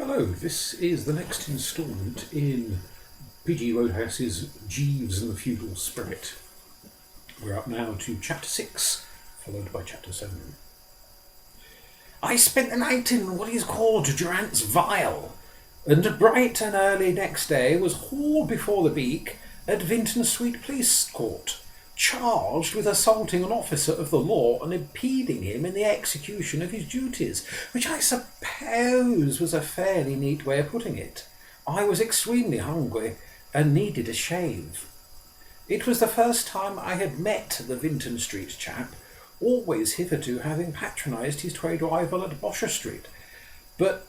Hello, this is the next instalment in P.G. Wodehouse's Jeeves and the Feudal Spirit. We're up now to Chapter 6, followed by Chapter 7. I spent the night in what is called Durant's Vial, and bright and early next day was hauled before the beak at Vinton Street Police Court, charged with assaulting an officer of the law and impeding him in the execution of his duties, which I suppose was a fairly neat way of putting it. I was extremely hungry and needed a shave. It was the first time I had met the Vinton Street chap, always hitherto having patronised his trade rival at Bosher Street, but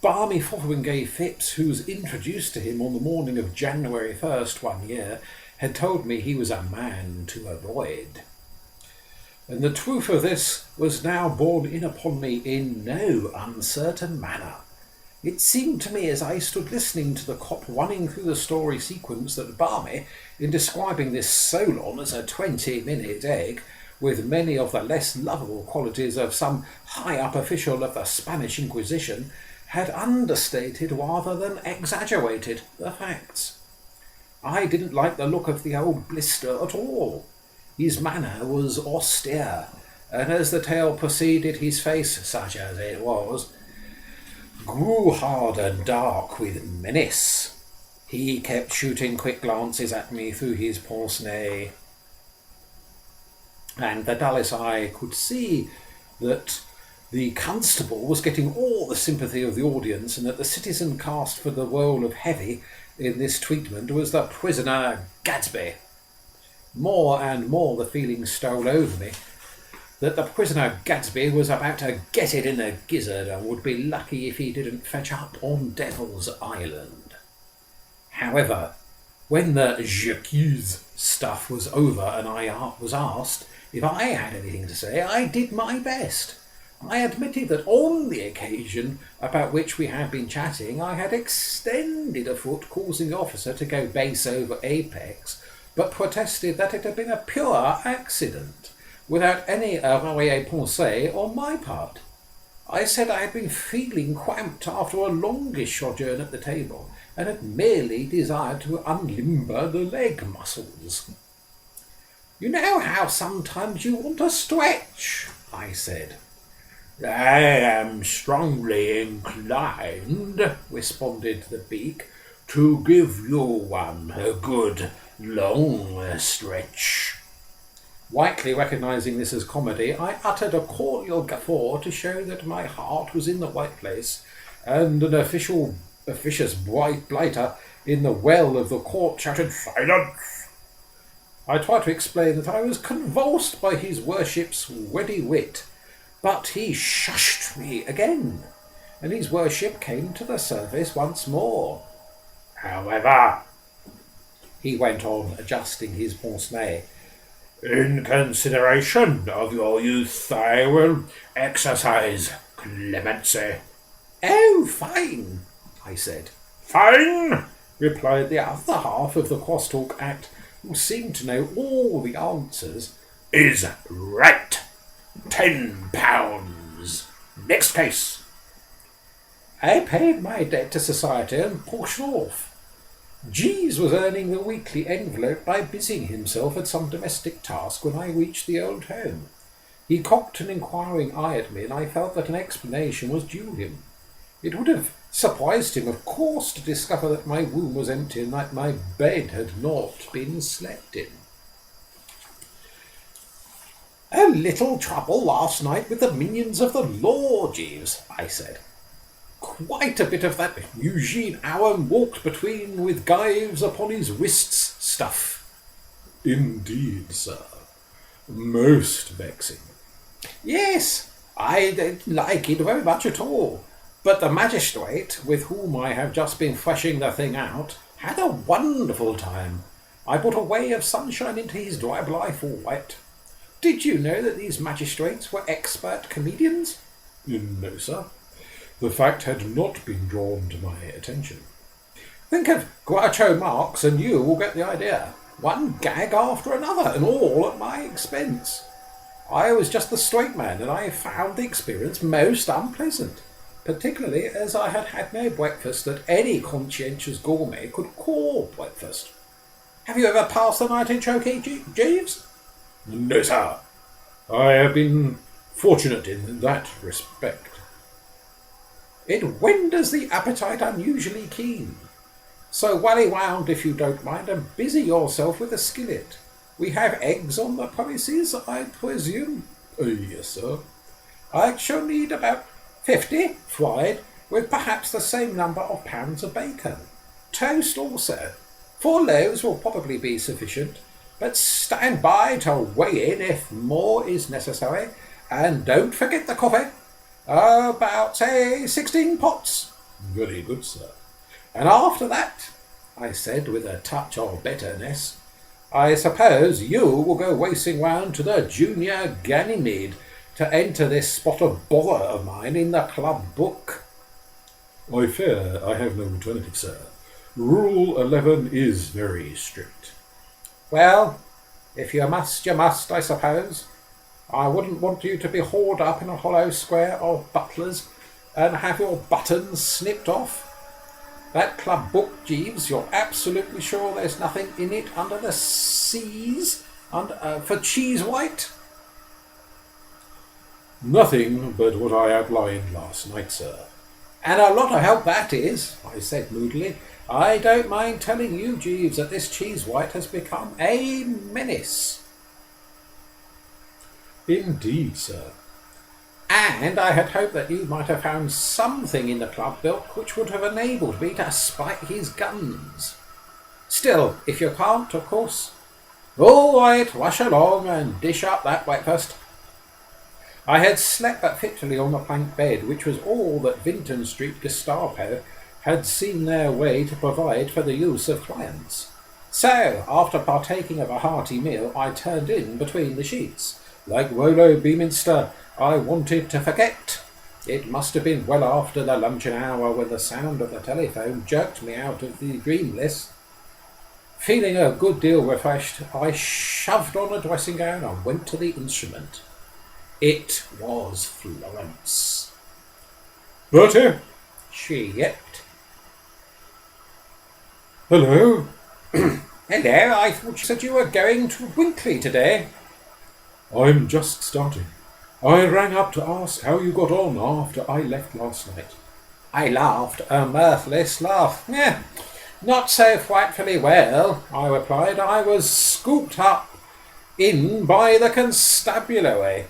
balmy Fotheringay Phipps, who was introduced to him on the morning of January 1st one year, had told me he was a man to avoid. And the truth of this was now borne in upon me in no uncertain manner. It seemed to me as I stood listening to the cop running through the story sequence that Barmy, in describing this Solon as a 20-minute egg, with many of the less lovable qualities of some high-up official of the Spanish Inquisition, had understated rather than exaggerated the facts. I didn't like the look of the old blister at all. His manner was austere, and as the tale proceeded, his face, such as it was, grew hard and dark with menace. He kept shooting quick glances at me through his pince-nez, and the dullest eye could see that the constable was getting all the sympathy of the audience, and that the citizen cast for the role of Heavy in this treatment was the prisoner Gadsby. More and more the feeling stole over me that the prisoner Gadsby was about to get it in the gizzard and would be lucky if he didn't fetch up on Devil's Island. However, when the j'accuse stuff was over and I was asked if I had anything to say, I did my best. I admitted that on the occasion about which we had been chatting, I had extended a foot, causing the officer to go base over apex, but protested that it had been a pure accident, without any arrière-pensée on my part. I said I had been feeling cramped after a longish sojourn at the table, and had merely desired to unlimber the leg muscles. "You know how sometimes you want to stretch," I said. "I am strongly inclined," responded the beak, "to give you one a good long stretch." Rightly recognising this as comedy, I uttered a cordial guffaw to show that my heart was in the right place, and an officious blighter in the well of the court shouted, "Silence!" I tried to explain that I was convulsed by his worship's ready wit, but he shushed me again, and his worship came to the surface once more. "However," he went on, adjusting his pince-nez, "in consideration of your youth, I will exercise clemency." "Oh, fine," I said. "Fine," replied the other half of the crosstalk act, who seemed to know all the answers, "is right. £10. Next case." I paid my debt to society and pushed off. Jeeves was earning the weekly envelope by busying himself at some domestic task when I reached the old home. He cocked an inquiring eye at me, and I felt that an explanation was due him. It would have surprised him, of course, to discover that my room was empty and that my bed had not been slept in. "A little trouble last night with the minions of the law, Jeeves," I said. "Quite a bit of that Eugene Owen walked between with gyves upon his wrists stuff." "Indeed, sir. Most vexing." "Yes, I don't like it very much at all. But the magistrate, with whom I have just been threshing the thing out, had a wonderful time. I put a ray of sunshine into his drab life all right. Did you know that these magistrates were expert comedians?" "No, sir. The fact had not been drawn to my attention." "Think of Groucho Marx and you will get the idea. One gag after another, and all at my expense. I was just the straight man, and I found the experience most unpleasant. particularly as I had had no breakfast that any conscientious gourmet could call breakfast. Have you ever passed the night in Chokey, Jeeves? No, sir. I have been fortunate in that respect. It renders the appetite unusually keen. So wally wound, if you don't mind, and busy yourself with the skillet. We have eggs on the premises, I presume? Yes, sir. I shall need about 50 fried, with perhaps the same number of pounds of bacon. Toast also. 4 loaves will probably be sufficient, but stand by to weigh in if more is necessary, and don't forget the coffee. About, say, 16 pots. Very good, sir. And after that, I said with a touch of bitterness, I suppose you will go racing round to the Junior Ganymede to enter this spot of bother of mine in the club book. I fear I have no alternative, sir. Rule 11 is very strict. Well, if you must, I suppose. I wouldn't want you to be hauled up in a hollow square of butlers and have your buttons snipped off. That club book, Jeeves, you're absolutely sure there's nothing in it under the C's for cheese white? Nothing but what I outlined last night, sir. And a lot of help that is, I said moodily. I don't mind telling you, Jeeves, that this cheese white has become a menace. Indeed, sir. And I had hoped that you might have found something in the club book which would have enabled me to spike his guns. Still, if you can't, of course, all right, rush along and dish up that breakfast. I had slept but fitfully on the plank bed, which was all that Vinton Street Gestapo had seen their way to provide for the use of clients. So, after partaking of a hearty meal, I turned in between the sheets. Like Rollo Beaminster, I wanted to forget. It must have been well after the luncheon hour when the sound of the telephone jerked me out of the dream bliss. Feeling a good deal refreshed, I shoved on a dressing gown and went to the instrument. It was Florence. Bertie, she yipped. Hello. Hello, I thought you said you were going to Winkley today. I'm just starting. I rang up to ask how you got on after I left last night. I laughed a mirthless laugh. Not so frightfully well, I replied. I was scooped up in by the constabulary.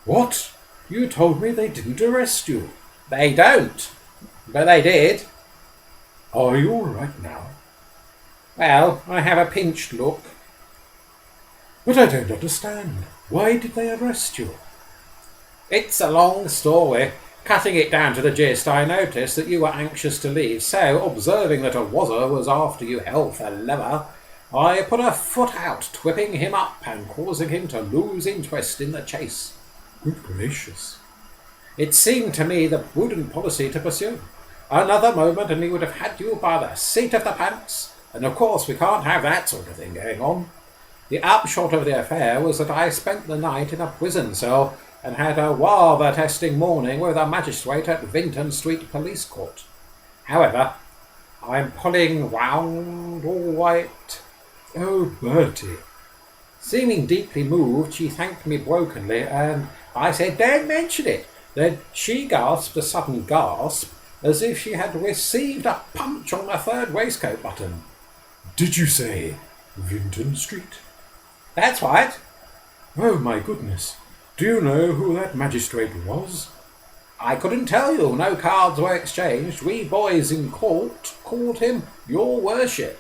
What? You told me they didn't arrest you. They don't, but they did. Are you all right now? Well, I have a pinched look. But I don't understand. Why did they arrest you? It's a long story. Cutting it down to the gist, I noticed that you were anxious to leave, so, observing that a wazzer was after you hell for leather, I put a foot out, twipping him up and causing him to lose interest in the chase. Good gracious. It seemed to me the prudent policy to pursue. Another moment and he would have had you by the seat of the pants, and of course we can't have that sort of thing going on. The upshot of the affair was that I spent the night in a prison cell and had a rather testing morning with a magistrate at Vinton Street Police Court. However, I'm pulling round all right. Oh, Bertie. Seeming deeply moved, she thanked me brokenly, and I said, don't mention it. Then she gasped a sudden gasp, as if she had received a punch on the third waistcoat button. Did you say Vinton Street? That's right. Oh, my goodness. Do you know who that magistrate was? I couldn't tell you. No cards were exchanged. We boys in court called him Your Worship.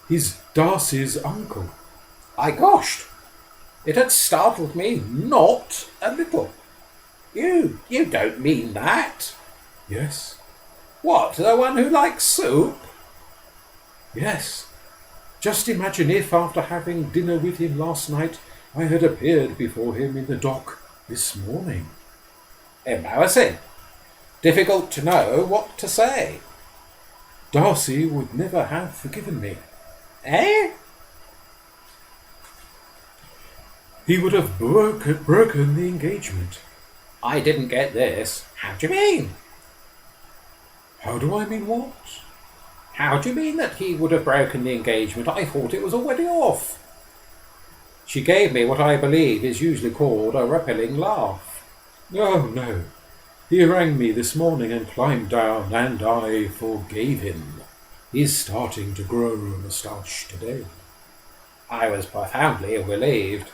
He's Darcy's uncle. I goshed. It had startled me not a little. You don't mean that? Yes. What, the one who likes soup? Yes. Just imagine if, after having dinner with him last night, I had appeared before him in the dock this morning. Embarrassing. Difficult to know what to say. Darcy would never have forgiven me. Eh? He would have broken the engagement. I didn't get this. How do you mean? How do I mean what? How do you mean that he would have broken the engagement? I thought it was already off. She gave me what I believe is usually called a repelling laugh. Oh, no. He rang me this morning and climbed down, and I forgave him. He's starting to grow a moustache today. I was profoundly relieved.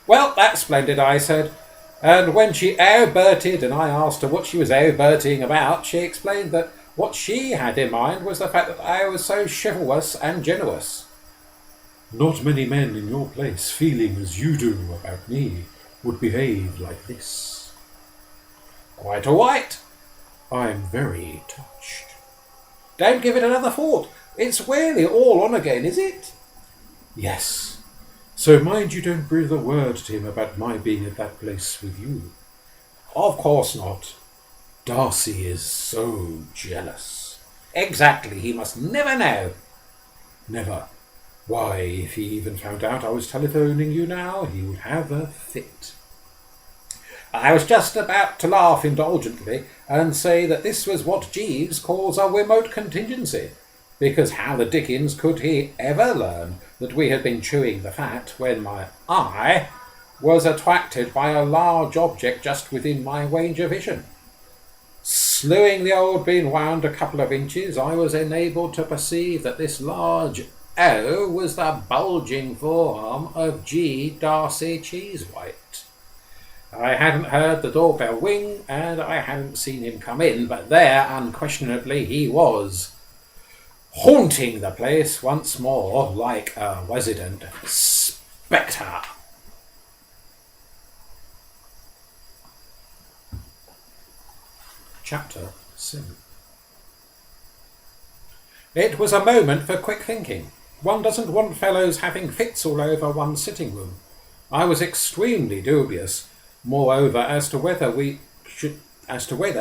Well, that's splendid, I said. And when she outburted and I asked her what she was outburting about, she explained that what she had in mind was the fact that I was so chivalrous and generous. Not many men in your place, feeling as you do about me, would behave like this. Quite all right. I'm very touched. Don't give it another thought. It's really all on again, is it? Yes. So mind you don't breathe a word to him about my being at that place with you. Of course not. Darcy is so jealous. Exactly. He must never know. Never. Why, if he even found out I was telephoning you now, he would have a fit. I was just about to laugh indulgently and say that this was what Jeeves calls a remote contingency, because how the dickens could he ever learn that we had been chewing the fat when my eye was attracted by a large object just within my range of vision? Slewing the old bean round a couple of inches, I was enabled to perceive that this large O was the bulging forearm of G. Darcy Cheesewhite. I hadn't heard the doorbell ring, and I hadn't seen him come in, but there, unquestionably, he was, haunting the place once more like a resident spectre. Chapter 7. It was a moment for quick thinking. One doesn't want fellows having fits all over one's sitting room. I was extremely dubious, moreover, as to whether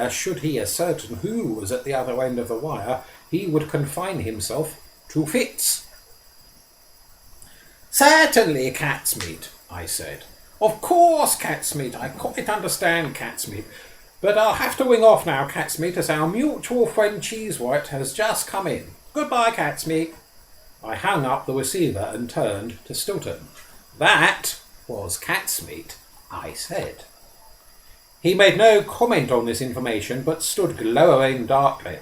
should he ascertain who was at the other end of the wire, he would confine himself to fits. Certainly, cat's meat, I said. Of course, cat's meat. I quite understand cat's meat. But I'll have to ring off now, cat's meat, as our mutual friend Cheesewhite has just come in. Goodbye, cat's meat. I hung up the receiver and turned to Stilton. That was cat's meat, I said. He made no comment on this information, but stood glowering darkly.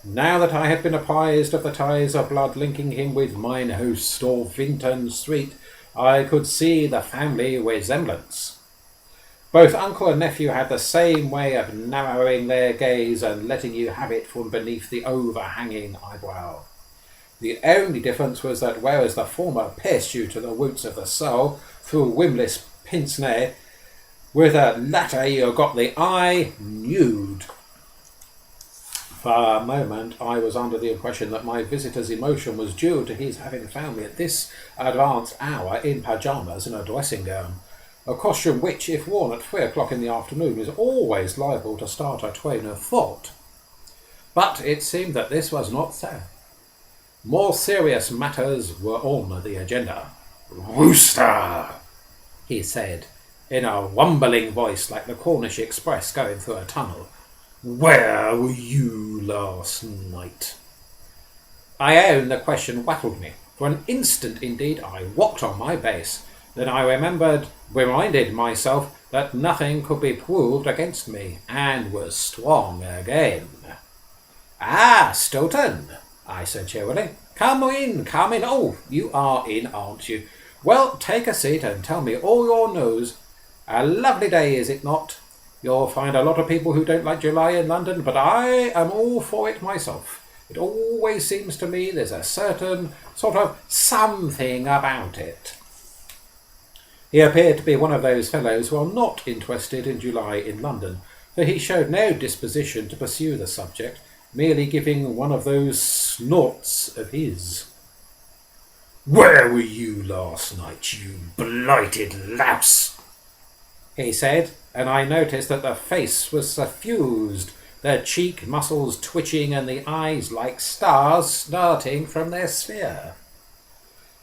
Now that I had been apprised of the ties of blood linking him with mine host of Vinton Street, I could see the family resemblance. Both uncle and nephew had the same way of narrowing their gaze and letting you have it from beneath the overhanging eyebrow. The only difference was that whereas the former pierced you to the roots of the soul through rimless pince-nez, with the latter you got the eye nude. For a moment I was under the impression that my visitor's emotion was due to his having found me at this advanced hour in pyjamas and a dressing gown, a costume which, if worn at 3 o'clock in the afternoon, is always liable to start a train of thought. But it seemed that this was not so. More serious matters were on the agenda. "Rooster!" he said, in a rumbling voice like the Cornish Express going through a tunnel. "Where were you last night?" I own the question rattled me. For an instant, indeed, I rocked on my base. Then I reminded myself that nothing could be proved against me, and was strong again. "Ah, Stilton," I said cheerily. Come in. Oh, you are in, aren't you? Well, take a seat and tell me all your news. A lovely day, is it not? You'll find a lot of people who don't like July in London, but I am all for it myself. It always seems to me there's a certain sort of something about it. He appeared to be one of those fellows who are not interested in July in London, for he showed no disposition to pursue the subject, merely giving one of those snorts of his. "Where were you last night, you blighted louse?" he said, and I noticed that the face was suffused, the cheek muscles twitching and the eyes like stars starting from their sphere.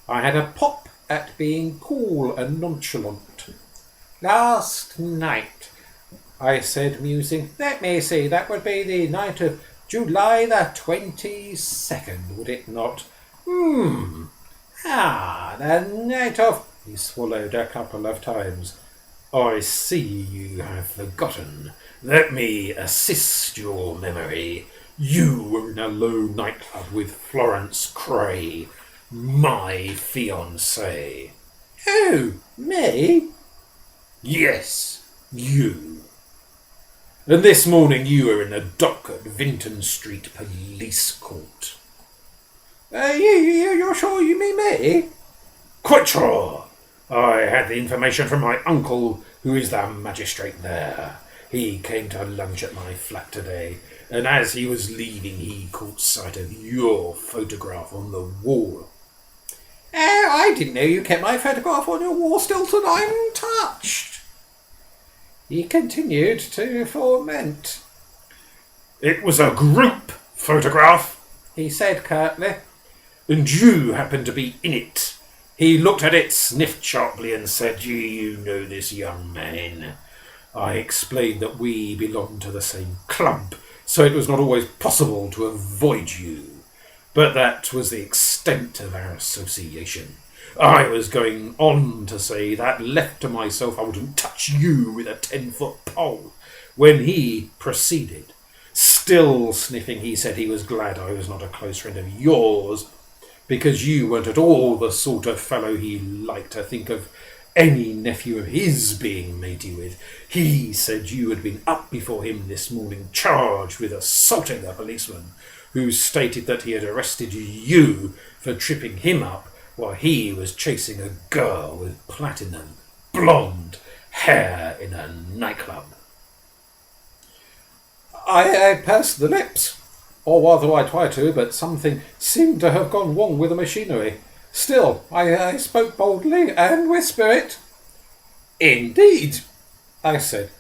I had a pop at being cool and nonchalant. "Last night. I said, musing. Let me see, that would be the night of July the 22nd, would it not? The night of... He swallowed a couple of times. I see you have forgotten. Let me assist your memory. You were in a low nightclub with Florence Cray, my fiancée. Who? Me? Yes, you. And this morning you were in the dock at Vinton Street Police Court. You're sure you mean me? Quite sure. I had the information from my uncle, who is the magistrate there. He came to lunch at my flat today, and as he was leaving he caught sight of your photograph on the wall. Oh, I didn't know you kept my photograph on your wall still untouched. He continued to ferment. It was a group photograph, he said curtly. And you happened to be in it. He looked at it, sniffed sharply, and said, "Do you know this young man?" I explained that we belonged to the same club, so it was not always possible to avoid you. But that was the extent of our association. I was going on to say that, left to myself, I wouldn't touch you with a 10-foot pole, when he proceeded. Still sniffing, he said he was glad I was not a close friend of yours, because you weren't at all the sort of fellow he liked to think of any nephew of his being matey with. He said you had been up before him this morning, charged with assaulting a policeman, who stated that he had arrested you for tripping him up while he was chasing a girl with platinum blonde hair in a nightclub. I pursed the lips. Or rather I tried to, but something seemed to have gone wrong with the machinery. Still, I spoke boldly and with spirit. Indeed, I said.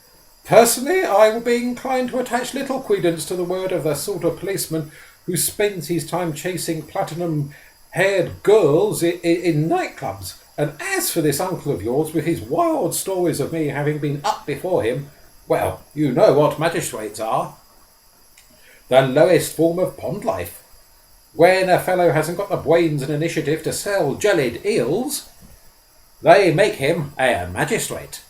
Personally, I would be inclined to attach little credence to the word of the sort of policeman who spends his time chasing platinum-haired girls in nightclubs. And as for this uncle of yours, with his wild stories of me having been up before him, well, you know what magistrates are. The lowest form of pond life. When a fellow hasn't got the brains and initiative to sell jellied eels, they make him a magistrate.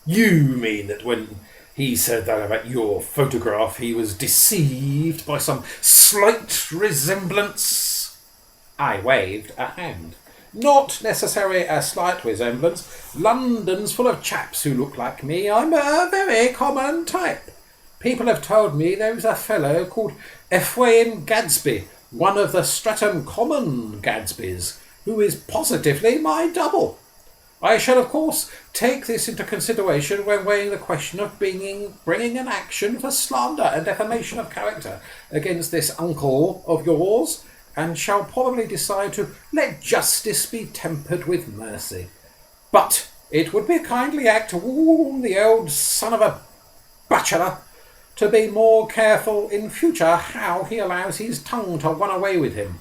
You mean that when he said that about your photograph, he was deceived by some slight resemblance? I waved a hand. Not necessarily a slight resemblance. London's full of chaps who look like me. I'm a very common type. People have told me there is a fellow called Ephraim Gadsby, one of the Streatham Common Gadsbys, who is positively my double. I shall, of course, take this into consideration when weighing the question of bringing an action for slander and defamation of character against this uncle of yours, and shall probably decide to let justice be tempered with mercy. But it would be a kindly act to warn the old son of a bachelor to be more careful in future how he allows his tongue to run away with him.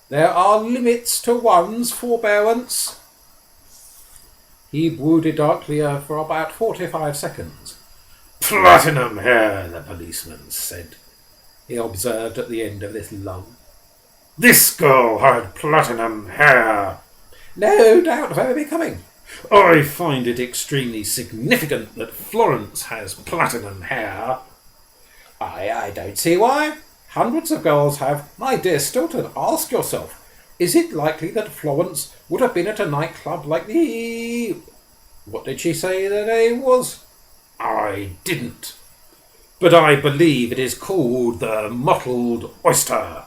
There are limits to one's forbearance. He brooded darkly for about 45 seconds. Platinum hair, the policeman said, he observed at the end of this lull. This girl had platinum hair. No doubt very becoming. I find it extremely significant that Florence has platinum hair. I don't see why. Hundreds of girls have. My dear Stilton, ask yourself, is it likely that Florence would have been at a nightclub like the... What did she say the name was? I didn't. But I believe it is called the Mottled Oyster.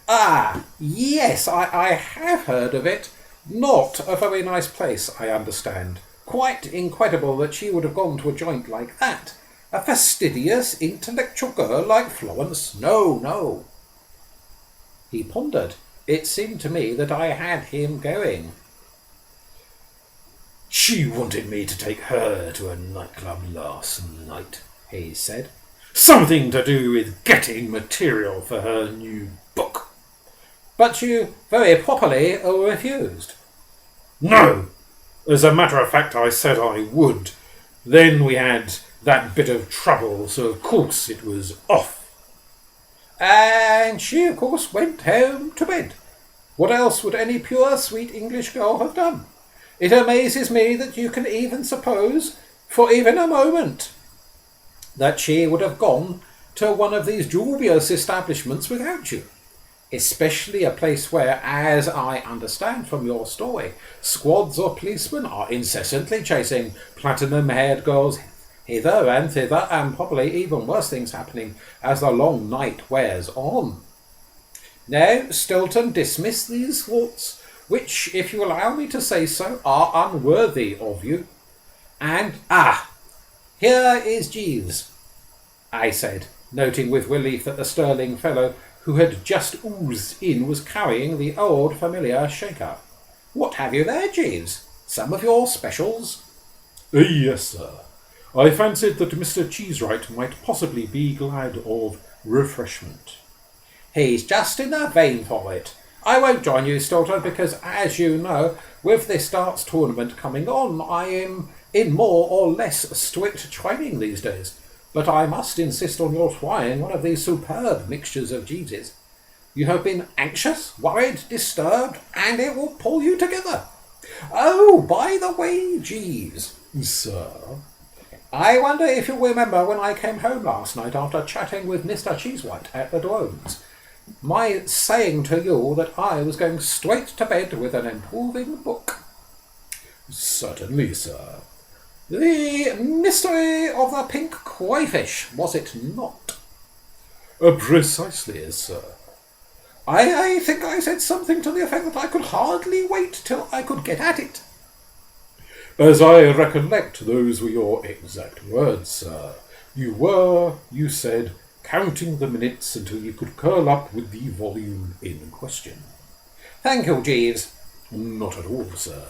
Ah, yes, I have heard of it. Not a very nice place, I understand. Quite incredible that she would have gone to a joint like that. A fastidious, intellectual girl like Florence? No. He pondered. It seemed to me that I had him going. She wanted me to take her to a nightclub last night, he said. Something to do with getting material for her new book. But you very properly refused. No. As a matter of fact, I said I would. Then we had that bit of trouble, so of course it was off. And she, of course, went home to bed. What else would any pure, sweet English girl have done? It amazes me that you can even suppose, for even a moment, that she would have gone to one of these dubious establishments without you. Especially a place where, as I understand from your story, squads of policemen are incessantly chasing platinum-haired girls hither and thither, and probably even worse things happening as the long night wears on. Now, Stilton, dismiss these thoughts, which, if you allow me to say so, are unworthy of you. And, here is Jeeves, I said, noting with relief that the sterling fellow who had just oozed in was carrying the old familiar shaker. What have you there, Jeeves? Some of your specials? Yes, sir. I fancied that Mr. Cheesewright might possibly be glad of refreshment. He's just in the vein for it. I won't join you, Stilton, because, as you know, with this darts tournament coming on, I am in more or less strict training these days. But I must insist on your trying one of these superb mixtures of Jeeves's. You have been anxious, worried, disturbed, and it will pull you together. Oh, by the way, Jeeves. Sir? I wonder if you remember when I came home last night after chatting with Mr. Cheesewhite at the Drones, my saying to you that I was going straight to bed with an improving book. Certainly, sir. The Mystery of the Pink Crayfish, was it not? Precisely, sir. I think I said something to the effect that I could hardly wait till I could get at it. As I recollect, those were your exact words, sir. You said, counting the minutes until you could curl up with the volume in question. Thank you, Jeeves. Not at all, sir.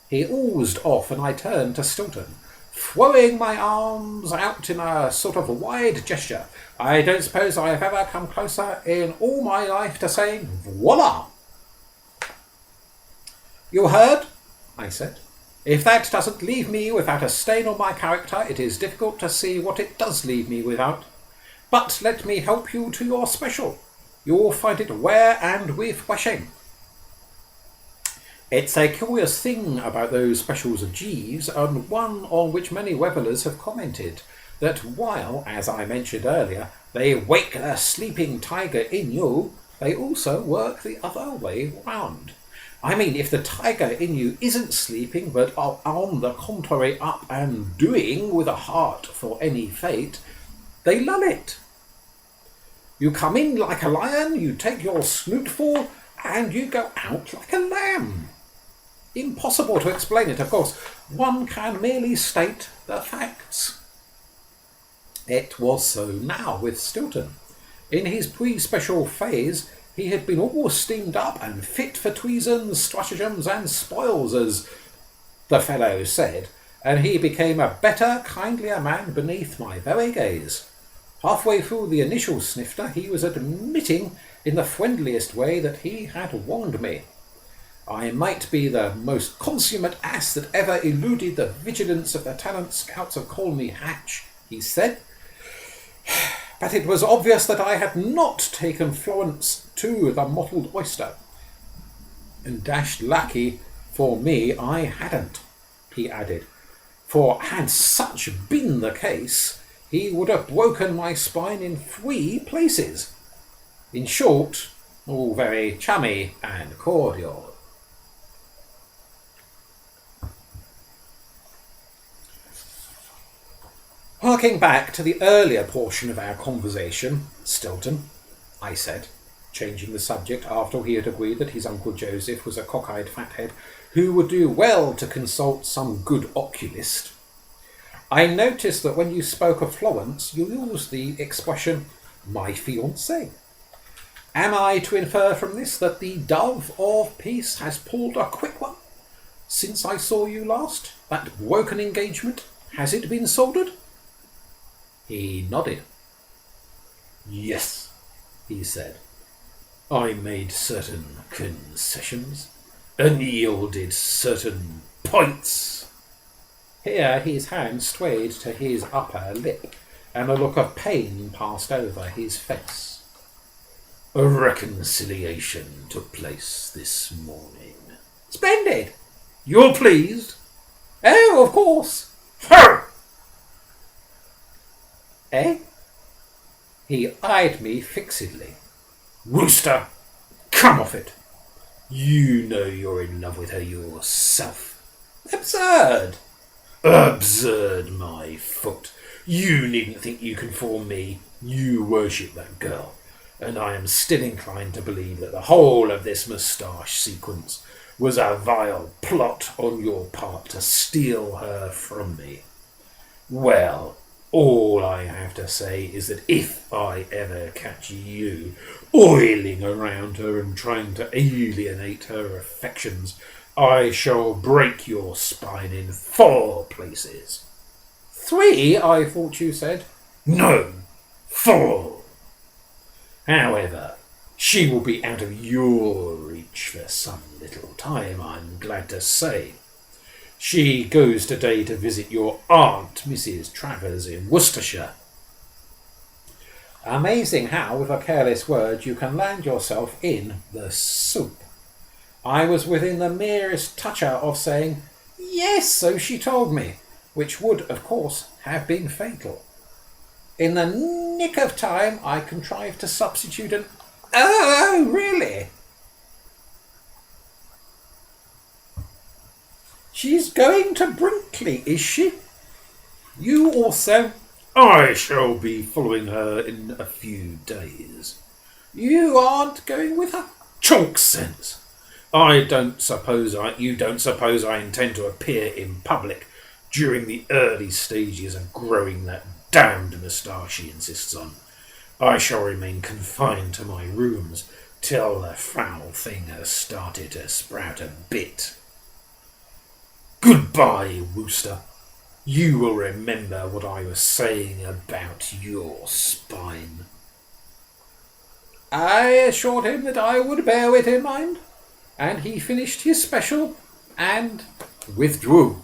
He oozed off, and I turned to Stilton, throwing my arms out in a sort of wide gesture. I don't suppose I have ever come closer in all my life to saying, voila! You heard? I said. If that doesn't leave me without a stain on my character, it is difficult to see what it does leave me without. But let me help you to your special. You'll find it rare and refreshing. It's a curious thing about those specials of Jeeves, and one on which many revellers have commented, that while, as I mentioned earlier, they wake the sleeping tiger in you, they also work the other way round. I mean, if the tiger in you isn't sleeping, but are on the contrary up and doing with a heart for any fate, they lull it. You come in like a lion, you take your snootful, and you go out like a lamb. Impossible to explain it, of course. One can merely state the facts. It was so now with Stilton. In his pre-special phase, he had been all steamed up and fit for treasons, stratagems, and spoils, as the fellow said, and he became a better, kindlier man beneath my very gaze. Halfway through the initial snifter, he was admitting in the friendliest way that he had wronged me. I might be the most consummate ass that ever eluded the vigilance of the talent scouts of Colney Hatch, he said, but it was obvious that I had not taken Florence to the mottled oyster. And dashed lucky for me I hadn't, he added, for had such been the case, he would have broken my spine in 3 places. In short, all very chummy and cordial. Harking back to the earlier portion of our conversation, Stilton, I said, changing the subject after he had agreed that his Uncle Joseph was a cockeyed fathead who would do well to consult some good oculist. I noticed that when you spoke of Florence, you used the expression, my fiancée. Am I to infer from this that the dove of peace has pulled a quick one? Since I saw you last, that broken engagement, has it been soldered? He nodded. Yes, he said. I made certain concessions and yielded certain points. Here his hand swayed to his upper lip, and a look of pain passed over his face. A reconciliation took place this morning. Splendid! You're pleased? Oh, of course. Huh! Eh? He eyed me fixedly. Wooster, come off it. You know you're in love with her yourself. Absurd! Absurd, my foot. You needn't think you can fool me. You worship that girl. And I am still inclined to believe that the whole of this moustache sequence was a vile plot on your part to steal her from me. Well, all I have to say is that if I ever catch you oiling around her and trying to alienate her affections, I shall break your spine in 4 places. 3, I thought you said. No, 4. However, she will be out of your reach for some little time, I'm glad to say. She goes today to visit your aunt, Mrs. Travers, in Worcestershire. Amazing how, with a careless word, you can land yourself in the soup. I was within the merest toucher of saying, yes, so she told me, which would, of course, have been fatal. In the nick of time, I contrived to substitute an "Oh, really?" She's going to Brinkley, is she? You also? I shall be following her in a few days. You aren't going with her? Chalk sense. You don't suppose I intend to appear in public during the early stages of growing that damned moustache she insists on. I shall remain confined to my rooms till the foul thing has started to sprout a bit. Goodbye, Wooster. You will remember what I was saying about your spine. I assured him that I would bear it in mind, and he finished his special and withdrew.